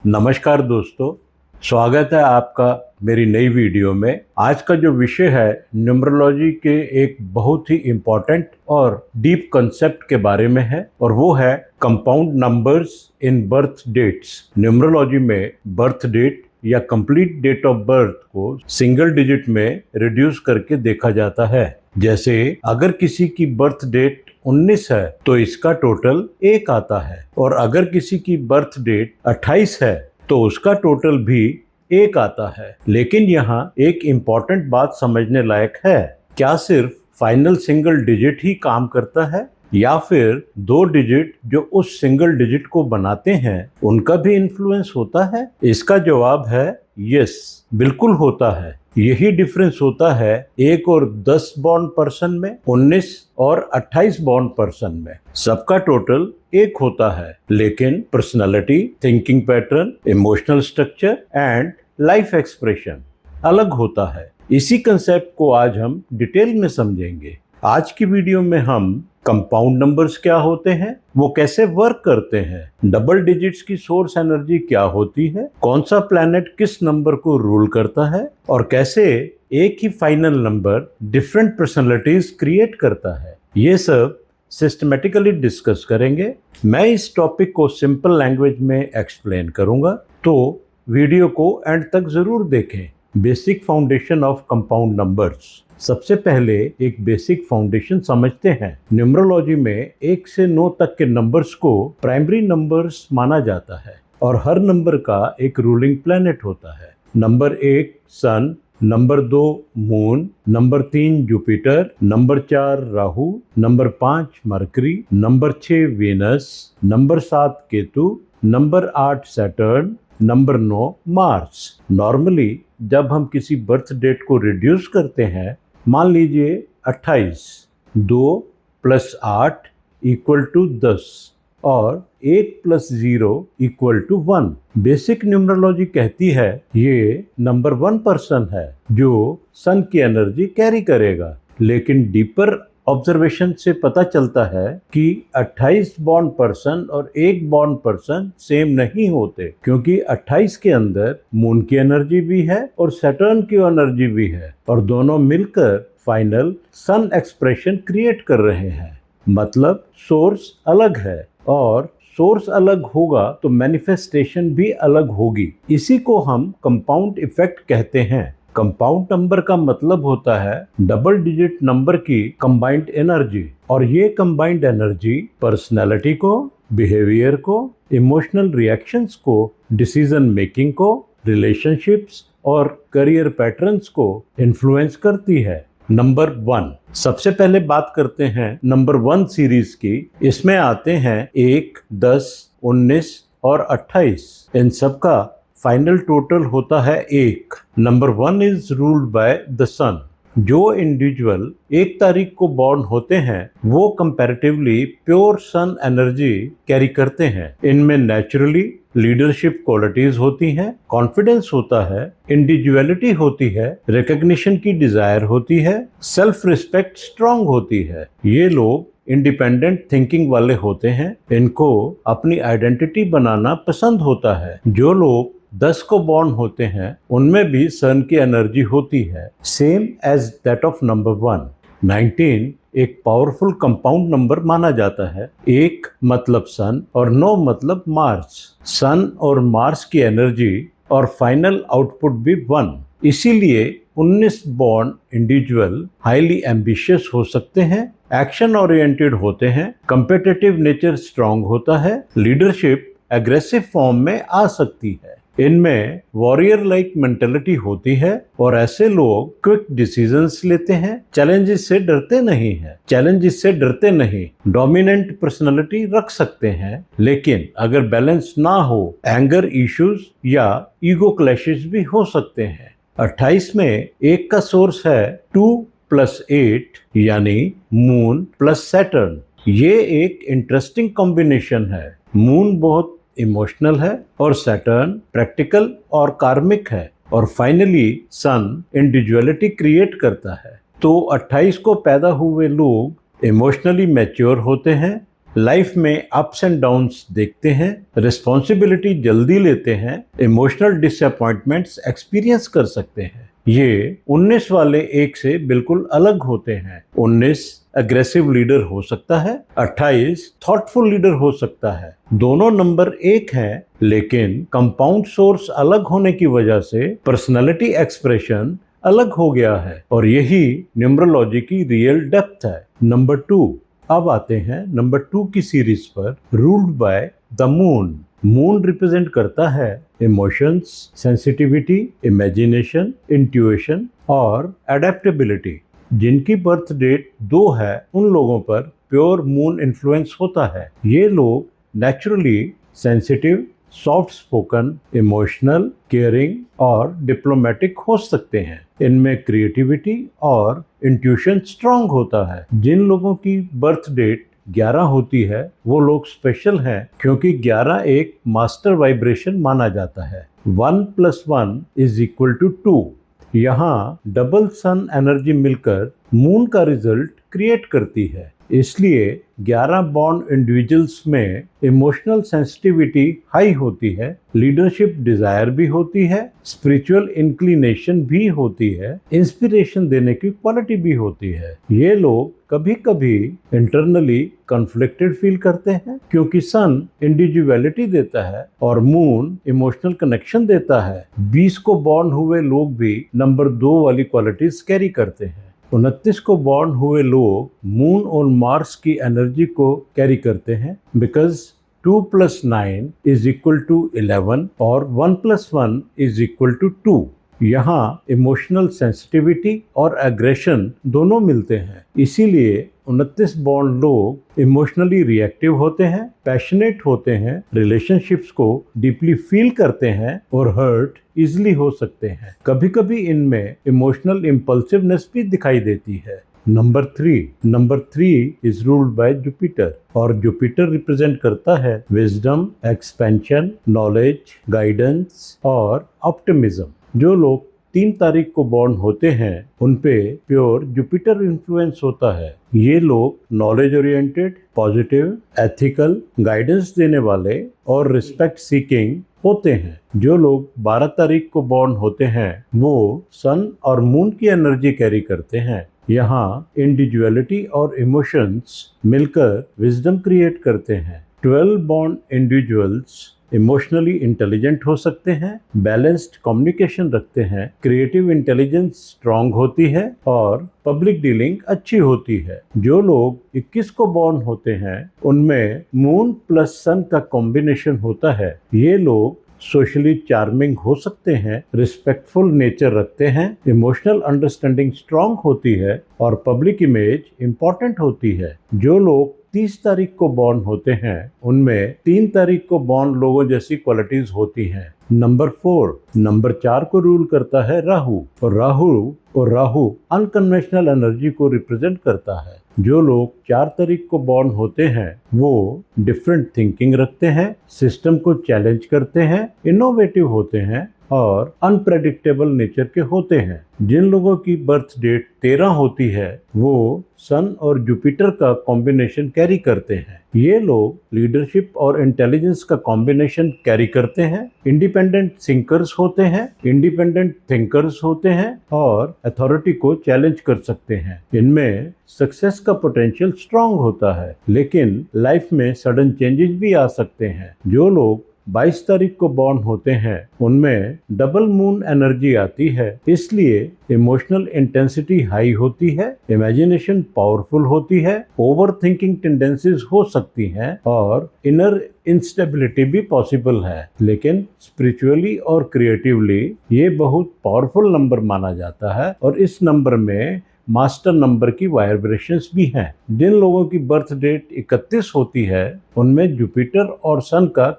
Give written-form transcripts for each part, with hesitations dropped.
नमस्कार दोस्तों, स्वागत है आपका मेरी नई वीडियो में। आज का जो विषय है न्यूमरोलॉजी के एक बहुत ही इम्पोर्टेंट और डीप कंसेप्ट के बारे में है और वो है compound numbers in birth dates. Numerology में बर्थ डेट या कंप्लीट डेट ऑफ बर्थ को सिंगल डिजिट में रिड्यूस करके देखा जाता है। जैसे अगर किसी की बर्थ डेट 19 है तो इसका टोटल 1 आता है, और अगर किसी की बर्थ डेट 28 है तो उसका टोटल भी 1 आता है। लेकिन यहाँ एक इम्पॉर्टेंट बात समझने लायक है, क्या सिर्फ फाइनल सिंगल डिजिट ही काम करता है या फिर 2 डिजिट जो उस सिंगल डिजिट को बनाते हैं उनका भी इन्फ्लुएंस होता है? इसका जवाब है यस, बिल्कुल होता है। यही डिफरेंस होता है 1 और 10 बॉर्न पर्सन में, 19 और 28 बॉर्न पर्सन में। सबका टोटल 1 होता है, लेकिन personality, thinking pattern, emotional structure and life expression अलग होता है। इसी कंसेप्ट को आज हम डिटेल में समझेंगे। आज की वीडियो में हम कंपाउंड नंबर्स क्या होते हैं, वो कैसे वर्क करते हैं, डबल डिजिट्स की सोर्स एनर्जी क्या होती है, कौन सा प्लैनेट किस नंबर को रूल करता है, और कैसे एक ही final number different personalities create करता है, ये सब सिस्टमेटिकली डिस्कस करेंगे। मैं इस टॉपिक को सिंपल लैंग्वेज में एक्सप्लेन करूंगा, तो वीडियो को एंड तक जरूर देखें। Basic foundation of compound numbers. सबसे पहले एक बेसिक फाउंडेशन समझते हैं। न्यूमरोलॉजी में 1 से 9 तक के नंबर्स को प्राइमरी नंबर्स माना जाता है और हर नंबर का एक रूलिंग प्लैनेट होता है। Number 1 sun, number 2 moon, number 3 Jupiter, number 4 Rahu, number 5 Mercury, number 6 Venus, number 7 Ketu, number 8 Saturn, number 9 Mars. Normally जब हम किसी बर्थ डेट को रिड्यूस करते हैं, मान लीजिए 28, 2 + 8 = 10 और 1 + 0 = 1। बेसिक न्यूमरोलॉजी कहती है ये नंबर 1 पर्सन है जो सन की एनर्जी कैरी करेगा। लेकिन डीपर ऑब्जर्वेशन से पता चलता है कि 28 बॉर्न पर्सन और 1 बॉर्न पर्सन सेम नहीं होते, क्योंकि 28 के अंदर मून की एनर्जी भी है और सैटर्न की एनर्जी भी है, और दोनों मिलकर फाइनल सन एक्सप्रेशन क्रिएट कर रहे हैं। मतलब सोर्स अलग है, और सोर्स अलग होगा तो मैनिफेस्टेशन भी अलग होगी। इसी को हम कंपाउंड इफेक्ट कहते हैं। कंपाउंड नंबर का मतलब होता है डबल डिजिट नंबर की कंबाइंड एनर्जी, और ये कंबाइंड एनर्जी पर्सनैलिटी को, बिहेवियर को, इमोशनल रिएक्शंस को, डिसीजन मेकिंग को, रिलेशनशिप्स और करियर पैटर्न्स को इन्फ्लुएंस करती है। नंबर 1, सबसे पहले बात करते हैं नंबर 1 सीरीज की। इसमें आते हैं 1, 10, 19 और 28। इन सब का फाइनल टोटल होता है 1। Number 1 is ruled by the sun. जो इंडिविजुअल 1 तारीख को बॉर्न होते हैं वो comparatively pure sun energy carry करते हैं। इनमें नेचुरली लीडरशिप क्वालिटीज होती हैं, कॉन्फिडेंस होता है, इंडिविजुअलिटी होती है, रिकॉग्निशन की डिजायर होती है, सेल्फ रिस्पेक्ट स्ट्रांग होती है। ये लोग इंडिपेंडेंट थिंकिंग वाले होते हैं, इनको अपनी आइडेंटिटी बनाना पसंद होता है। जो लोग 10 को बॉर्न होते हैं उनमें भी सन की एनर्जी होती है, same as that of number 1। 19 एक पावरफुल कंपाउंड नंबर माना जाता है। 1 मतलब सन और 9 मतलब मार्स। सन और मार्स की एनर्जी और फाइनल आउटपुट भी 1। इसीलिए 19 बॉर्न इंडिविजुअल हाईली एम्बिशियस हो सकते हैं, एक्शन ओरिएंटेड होते हैं, कम्पिटिटिव नेचर स्ट्रांग होता है, लीडरशिप एग्रेसिव फॉर्म में आ सकती है। इनमें वॉरियर लाइक मेंटेलिटी होती है और ऐसे लोग क्विक डिसीजंस लेते हैं, चैलेंजेस से डरते नहीं, डोमिनेंट पर्सनालिटी रख सकते हैं। लेकिन अगर बैलेंस ना हो, एंगर इश्यूज या ईगो क्लैशेस भी हो सकते हैं। 28 में 1 का सोर्स है 2 + 8 यानी मून + सैटर्न। ये एक इंटरेस्टिंग कॉम्बिनेशन है। मून बहुत इमोशनल है और सैटर्न प्रैक्टिकल और कार्मिक है, और फाइनली सन इंडिविजुअलिटी क्रिएट करता है। तो 28 को पैदा हुए लोग इमोशनली मैच्योर होते हैं, लाइफ में अप्स एंड डाउन्स देखते हैं, रिस्पॉन्सिबिलिटी जल्दी लेते हैं, इमोशनल डिसअपॉइंटमेंट्स एक्सपीरियंस कर सकते हैं। ये 19 वाले एक से बिल्कुल अलग होते हैं। 19 अग्रेसिव लीडर हो सकता है, 28 थॉटफुल लीडर हो सकता है। दोनों नंबर एक हैं, लेकिन कंपाउंड सोर्स अलग होने की वजह से पर्सनालिटी एक्सप्रेशन अलग हो गया है, और यही न्यूमरोलॉजी की रियल डेप्थ है। नंबर 2, अब आते हैं नंबर 2 की सीरीज पर, ruled by the moon. Moon represent करता है इमोशंस, सेंसिटिविटी, इमेजिनेशन, इंट्यूशन और एडेप्टेबिलिटी। जिनकी बर्थ डेट 2 है, उन लोगों पर प्योर मून इन्फ्लुएंस होता है। ये लोग naturally sensitive, soft spoken, emotional, caring और डिप्लोमेटिक हो सकते हैं। इनमें क्रिएटिविटी और इंट्यूशन स्ट्रांग होता है। जिन लोगों की बर्थ डेट 11 होती है, वो लोग स्पेशल हैं, क्योंकि 11 एक मास्टर वाइब्रेशन माना जाता है। 1 + 1 = 2। यहाँ डबल सन एनर्जी मिलकर मून का रिजल्ट क्रिएट करती है। इसलिए 11 बॉर्न इंडिविजुअल्स में इमोशनल सेंसिटिविटी हाई होती है, लीडरशिप डिजायर भी होती है, स्पिरिचुअल इंक्लिनेशन भी होती है, इंस्पिरेशन देने की क्वालिटी भी होती है। ये लोग कभी कभी इंटरनली कॉन्फ्लिक्टेड फील करते हैं, क्योंकि सन इंडिविजुअलिटी देता है और मून इमोशनल कनेक्शन देता है। 20 को बॉर्न हुए लोग भी नंबर 2 वाली क्वालिटीज कैरी करते हैं। 29 को बॉर्न हुए लोग मून और मार्स की एनर्जी को कैरी करते हैं, बिकॉज 2 + 9 = 11 और 1 + 1 = 2। यहाँ इमोशनल सेंसिटिविटी और एग्रेशन दोनों मिलते हैं। इसीलिए 29 बॉर्न लोग इमोशनली रिएक्टिव होते हैं, पैशनेट होते हैं, रिलेशनशिप्स को डीपली फील करते हैं और हर्ट इजीली हो सकते हैं। कभी कभी इनमें इमोशनल इम्पल्सिवनेस भी दिखाई देती है। Number 3 is ruled bye Jupiter, और जुपिटर रिप्रेजेंट करता है विजडम, एक्सपेंशन, नॉलेज, गाइडेंस और ऑप्टिमिज्म। जो लोग 3 तारीख को बॉर्न होते हैं, उन पे प्योर जुपिटर इन्फ्लुएंस होता है। ये लोग knowledge oriented, positive, ethical, guidance देने वाले और रिस्पेक्ट सीकिंग होते हैं। जो लोग 12 तारीख को बॉर्न होते हैं, वो सन और मून की एनर्जी कैरी करते हैं। यहाँ इंडिविजुअलिटी और इमोशंस मिलकर विजडम क्रिएट करते हैं। 12 बॉर्न इंडिविजुअल्स इमोशनली इंटेलिजेंट हो सकते हैं, बैलेंस्ड कम्युनिकेशन रखते हैं, क्रिएटिव इंटेलिजेंस स्ट्रांग होती है और पब्लिक डीलिंग अच्छी होती है। जो लोग 21 को बॉर्न होते हैं, उनमें मून प्लस सन का कॉम्बिनेशन होता है। ये लोग सोशली चार्मिंग हो सकते हैं, रिस्पेक्टफुल नेचर रखते हैं, इमोशनल अंडरस्टैंडिंग स्ट्रांग होती है और पब्लिक इमेज इंपॉर्टेंट होती है। जो लोग 30 तारीख को बॉर्न होते हैं, उनमें 3 तारीख को बॉर्न लोगों जैसी क्वालिटीज होती हैं। नंबर 4 को रूल करता है राहु, और राहु अनकन्वेंशनल एनर्जी को रिप्रेजेंट करता है। जो लोग 4 तारीख को बॉर्न होते हैं, वो डिफरेंट थिंकिंग रखते हैं, सिस्टम को चैलेंज करते हैं, इनोवेटिव होते हैं और अनप्रेडिक्टेबल नेचर के होते हैं। जिन लोगों की बर्थ डेट 13 होती है, वो सन और जुपिटर का कॉम्बिनेशन कैरी करते हैं। ये लोग लीडरशिप और इंटेलिजेंस का कॉम्बिनेशन कैरी करते हैं, इंडिपेंडेंट थिंकर्स होते हैं और अथॉरिटी को चैलेंज कर सकते हैं। इनमें सक्सेस का पोटेंशियल स्ट्रांग होता है, लेकिन लाइफ में सडन चेंजेस भी आ सकते हैं। जो लोग 22 तारीख को बॉर्न होते हैं, उनमें डबल मून एनर्जी आती है, इसलिए इमोशनल इंटेंसिटी हाई होती है, इमेजिनेशन पावरफुल होती है, ओवर थिंकिंग टेंडेंसीज हो सकती हैं और इनर इंस्टेबिलिटी भी पॉसिबल है। लेकिन स्पिरिचुअली और क्रिएटिवली ये बहुत पावरफुल नंबर माना जाता है और इस नंबर में मास्टर नंबर की वाइब्रेशंस भी हैं। जिन लोगों की बर्थ डेट 31 होती है, उनमें जुपिटर और सन का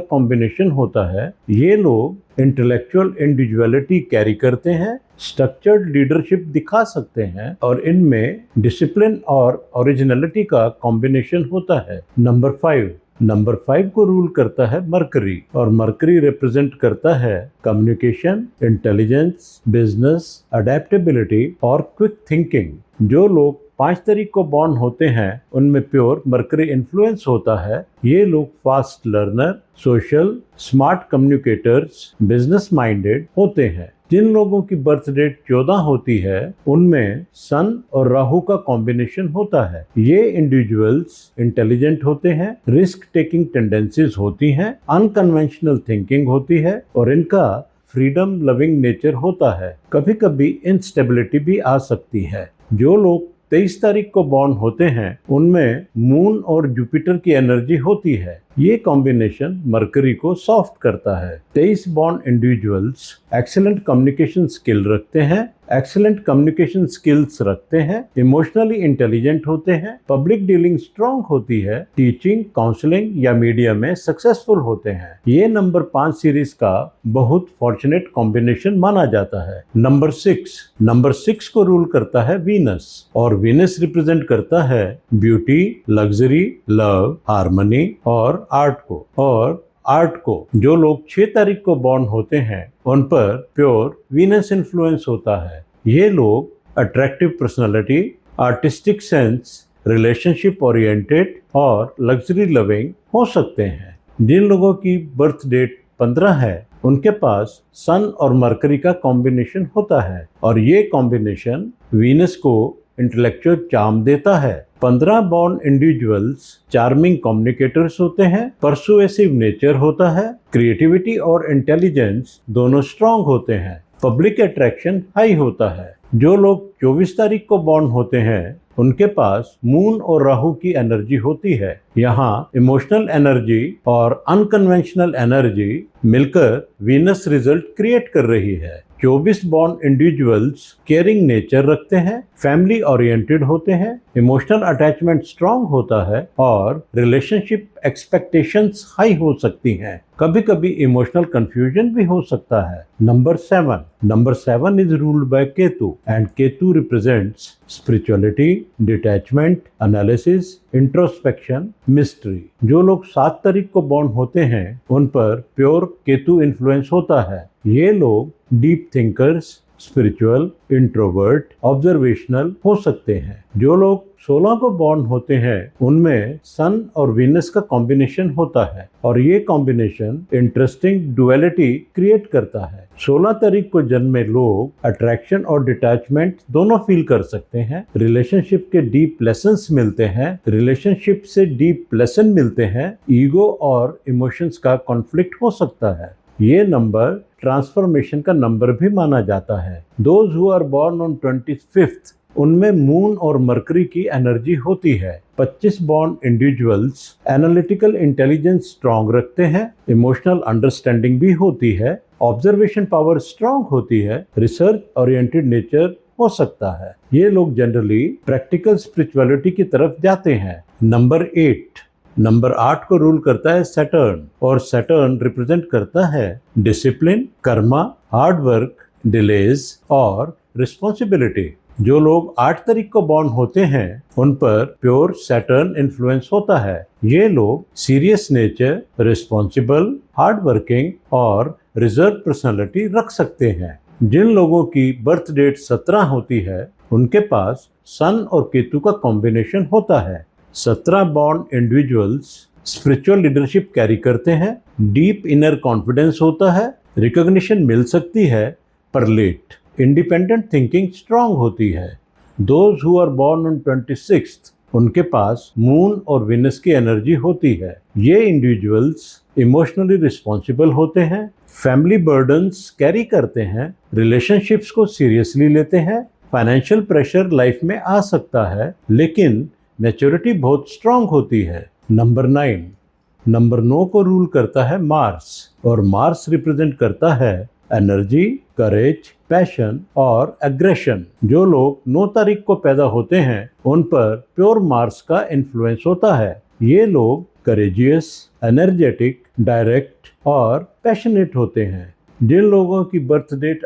कॉम्बिनेशन होता है। ये लोग इंटेलेक्चुअल इंडिविजुअलिटी कैरी करते हैं, स्ट्रक्चर्ड लीडरशिप दिखा सकते हैं और इनमें डिसिप्लिन और ओरिजिनलिटी का कॉम्बिनेशन होता है। नंबर 5 को रूल करता है मरकरी, और मरकरी रिप्रेजेंट करता है कम्युनिकेशन, इंटेलिजेंस, बिजनेस, अडेप्टेबिलिटी और क्विक थिंकिंग। जो लोग 5 तारीख को बॉर्न होते हैं उनमें प्योर मरकरी इन्फ्लुएंस होता है। ये लोग fast learner, social, smart communicators, business minded होते हैं। जिन लोगों की बर्थ डेट 14 होती है उनमें सन और राहु का कॉम्बिनेशन होता है। ये इंडिविजुअल्स इंटेलिजेंट होते हैं, रिस्क टेकिंग टेंडेंसीज होती हैं, अनकन्वेंशनल थिंकिंग होती है और इनका फ्रीडम लविंग नेचर होता है। कभी कभी इंस्टेबिलिटी भी आ सकती है। जो लोग 23 तारीख को बॉर्न होते हैं उनमें मून और जुपिटर की एनर्जी होती है। ये कॉम्बिनेशन मरकरी को सॉफ्ट करता है। 23 born individuals excellent communication skill रखते हैं, इमोशनली इंटेलिजेंट होते हैं, पब्लिक डीलिंग स्ट्रांग होती है, टीचिंग, काउंसलिंग या मीडिया में सक्सेसफुल होते हैं। ये नंबर 5 सीरीज का बहुत फॉर्चुनेट कॉम्बिनेशन माना जाता है। नंबर 6 को रूल करता है वीनस और वीनस रिप्रेजेंट करता है ब्यूटी, लग्जरी, लव, हार्मनी और आर्ट को। जो लोग 6 तारीख को बॉर्न होते हैं उन पर प्योर वीनस इन्फ्लुएंस होता है। ये लोग attractive personality, artistic sense, relationship oriented और लग्जरी लविंग हो सकते हैं। जिन लोगों की बर्थ डेट 15 है उनके पास सन और मरकरी का कॉम्बिनेशन होता है और ये कॉम्बिनेशन वीनस को इंटेलेक्चुअल चार्म देता है। 15 बॉर्न इंडिविजुअल्स चार्मिंग कम्युनिकेटर्स होते हैं, परसुएसिव नेचर होता है, क्रिएटिविटी और इंटेलिजेंस दोनों स्ट्रांग होते हैं, पब्लिक अट्रैक्शन हाई होता है। जो लोग 24 तारीख को बॉर्न होते हैं उनके पास मून और राहु की एनर्जी होती है। यहाँ इमोशनल एनर्जी और अनकन्वेंशनल एनर्जी मिलकर वीनस रिजल्ट क्रिएट कर रही है। 24 बॉर्न इंडिविजुअल्स केयरिंग नेचर रखते हैं, फैमिली ओरिएंटेड होते हैं, इमोशनल अटैचमेंट स्ट्रांग होता है और रिलेशनशिप एक्सपेक्टेशंस हाई हो सकती हैं। कभी कभी इमोशनल कंफ्यूजन भी हो सकता है। Number 7 is ruled bye Ketu and Ketu represents spirituality, detachment, analysis, introspection, mystery. जो लोग 7 तारीख को बॉर्न होते हैं उन पर प्योर केतु इन्फ्लुएंस होता है। ये लोग deep thinkers, spiritual, introvert, observational हो सकते हैं। जो लोग 16 को बॉर्न होते हैं उनमें सन और वीनस का कॉम्बिनेशन होता है और ये कॉम्बिनेशन इंटरेस्टिंग डुअलिटी क्रिएट करता है। 16 तारीख को जन्मे लोग अट्रैक्शन और डिटैचमेंट दोनों फील कर सकते हैं, रिलेशनशिप के डीप लेसन मिलते हैं, ईगो और इमोशंस का कॉन्फ्लिक्ट हो सकता है। ये नंबर ट्रांसफॉर्मेशन का नंबर भी माना जाता है। Those who are born on 25th उनमें मून और मरकरी की एनर्जी होती है। 25 born individuals analytical intelligence strong रखते हैं, इमोशनल अंडरस्टैंडिंग भी होती है, ऑब्जर्वेशन पावर स्ट्रांग होती है, रिसर्च ओरिएंटेड नेचर हो सकता है। ये लोग जनरली प्रैक्टिकल स्पिरिचुअलिटी की तरफ जाते हैं। नंबर 8 को रूल करता है सैटर्न और सैटर्न रिप्रेजेंट करता है discipline, Karma, hard work, delays और रिस्पॉन्सिबिलिटी। जो लोग 8 तारीख को बॉर्न होते हैं उन पर प्योर सैटर्न इन्फ्लुएंस होता है। ये लोग serious nature, responsible, hard working और रिजर्व पर्सनालिटी रख सकते हैं। जिन लोगों की बर्थ डेट 17 होती है उनके पास सन और केतु का कॉम्बिनेशन होता है। 17 born individuals spiritual leadership carry करते हैं, डीप इनर कॉन्फिडेंस होता है, रिकॉग्निशन मिल सकती है पर लेट, इंडिपेंडेंट थिंकिंग स्ट्रांग होती है। Those who are born on 26th उनके पास मून और वीनस की एनर्जी होती है। ये इंडिविजुअल्स इमोशनली रिस्पॉन्सिबल होते हैं, फैमिली बर्डन्स कैरी करते हैं, रिलेशनशिप्स को सीरियसली लेते हैं, फाइनेंशियल प्रेशर लाइफ में आ सकता है लेकिन मैच्योरिटी बहुत स्ट्रांग होती है। नंबर 9 को रूल करता है मार्स और मार्स रिप्रेजेंट करता है एनर्जी, करेज, पैशन और एग्रेशन। जो लोग 9 तारीख को पैदा होते हैं उन पर प्योर मार्स का इन्फ्लुएंस होता है। ये लोग करेजियस, एनर्जेटिक, डायरेक्ट और पैशनेट होते हैं। जिन लोगों की बर्थ डेट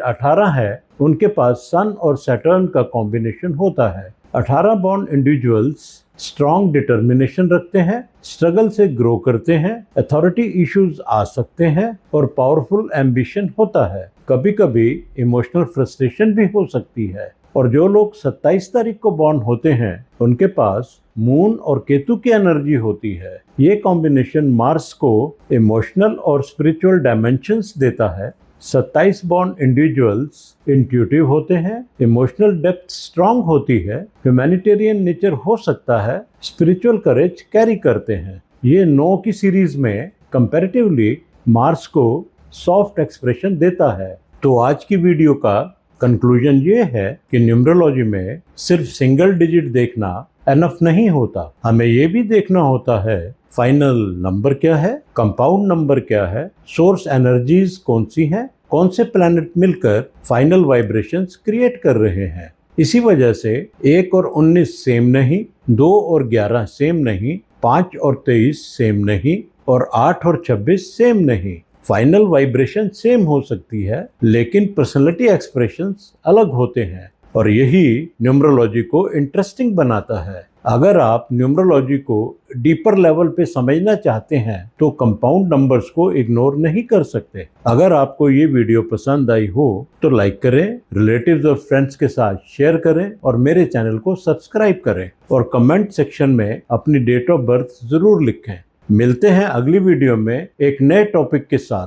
18 है उनके पास सन और सैटर्न का कॉम्बिनेशन होता है। 18 बॉर्न इंडिविजुअल्स स्ट्रॉन्ग डिटर्मिनेशन रखते हैं, स्ट्रगल से ग्रो करते हैं, अथॉरिटी इश्यूज आ सकते हैं और पावरफुल एम्बिशन होता है। कभी कभी इमोशनल फ्रस्ट्रेशन भी हो सकती है। और जो लोग 27 तारीख को बॉर्न होते हैं उनके पास मून और केतु की एनर्जी होती है। ये कॉम्बिनेशन मार्स को इमोशनल और स्पिरिचुअल डायमेंशंस देता है। 27 बॉर्न इंडिविजुअल्स इंट्यूटिव होते हैं, इमोशनल डेप्थ स्ट्रांग होती है, ह्यूमैनिटेरियन नेचर हो सकता है, स्पिरिचुअल करेज कैरी करते हैं। ये 9 की सीरीज में कंपैरेटिवली मार्स को सॉफ्ट एक्सप्रेशन देता है। तो आज की वीडियो का कंक्लूजन ये है कि न्यूमरोलॉजी में सिर्फ सिंगल डिजिट देखना एनफ नहीं होता, हमें ये भी देखना होता है फाइनल नंबर क्या है, कंपाउंड नंबर क्या है, सोर्स एनर्जीज कौन सी हैं, कौन से प्लैनेट मिलकर फाइनल वाइब्रेशंस क्रिएट कर रहे हैं। इसी वजह से 1 और 19 सेम नहीं, 2 और 11 सेम नहीं, 5 और 23 सेम नहीं और 8 और 26 सेम नहीं। फाइनल वाइब्रेशन सेम हो सकती है लेकिन पर्सनैलिटी एक्सप्रेशंस अलग होते हैं और यही न्यूमरोलॉजी को इंटरेस्टिंग बनाता है। अगर आप न्यूमरोलॉजी को डीपर लेवल पे समझना चाहते हैं तो कंपाउंड नंबर्स को इग्नोर नहीं कर सकते। अगर आपको ये वीडियो पसंद आई हो तो लाइक करें, रिलेटिव्स और फ्रेंड्स के साथ शेयर करें और मेरे चैनल को सब्सक्राइब करें और कमेंट सेक्शन में अपनी डेट ऑफ बर्थ जरूर लिखें। मिलते हैं अगली वीडियो में एक नए टॉपिक के साथ।